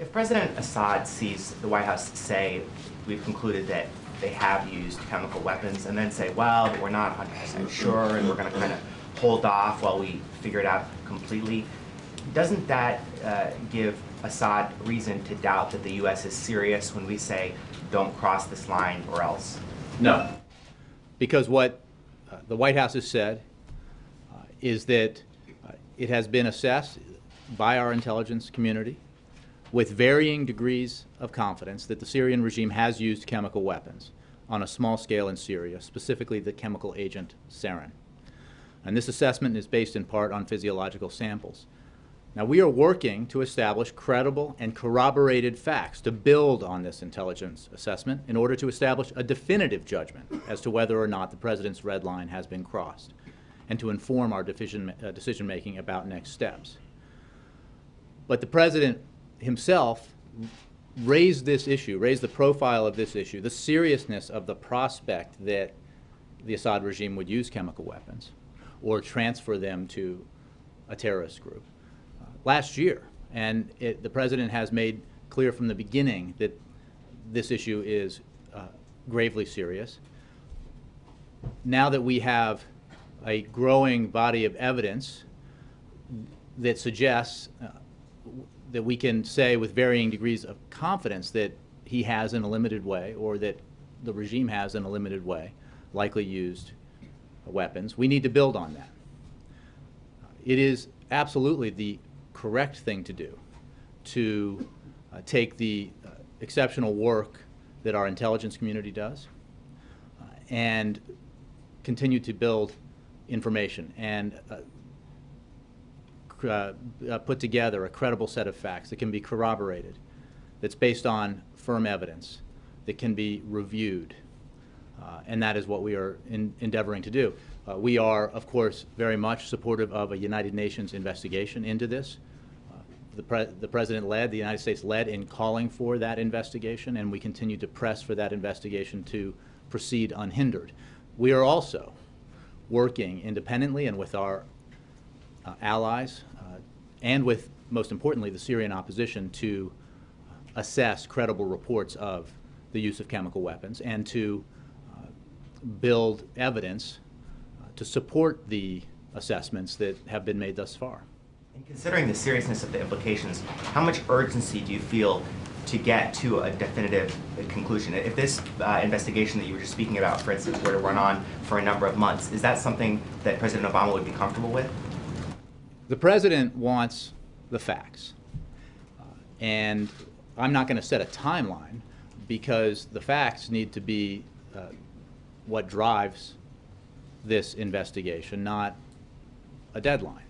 If President Assad sees the White House say, we've concluded that they have used chemical weapons, and then say, well, but we're not 100% sure, and we're going to kind of hold off while we figure it out completely, doesn't that give Assad reason to doubt that the U.S. is serious when we say, don't cross this line or else? No. Because what the White House has said is that it has been assessed by our intelligence community with varying degrees of confidence that the Syrian regime has used chemical weapons on a small scale in Syria, specifically the chemical agent sarin. And this assessment is based in part on physiological samples. Now, we are working to establish credible and corroborated facts to build on this intelligence assessment in order to establish a definitive judgment as to whether or not the President's red line has been crossed, and to inform our decision-making about next steps. But the President himself raised this issue, raised the profile of this issue, the seriousness of the prospect that the Assad regime would use chemical weapons or transfer them to a terrorist group last year. And the President has made clear from the beginning that this issue is gravely serious. Now that we have a growing body of evidence that suggests that we can say with varying degrees of confidence that he has in a limited way, or that the regime has in a limited way, likely used weapons, we need to build on that. It is absolutely the correct thing to do to take the exceptional work that our intelligence community does and continue to build information and put together a credible set of facts that can be corroborated, that's based on firm evidence, that can be reviewed, and that is what we are endeavoring to do. We are, of course, very much supportive of a United Nations investigation into this. The President led, the United States led in calling for that investigation, and we continue to press for that investigation to proceed unhindered. We are also working independently and with our allies and with, most importantly, the Syrian opposition to assess credible reports of the use of chemical weapons and to build evidence to support the assessments that have been made thus far. And considering the seriousness of the implications, how much urgency do you feel to get to a definitive conclusion? If this investigation that you were just speaking about, for instance, were to run on for a number of months, is that something that President Obama would be comfortable with? The President wants the facts. And I'm not going to set a timeline, because the facts need to be what drives this investigation, not a deadline.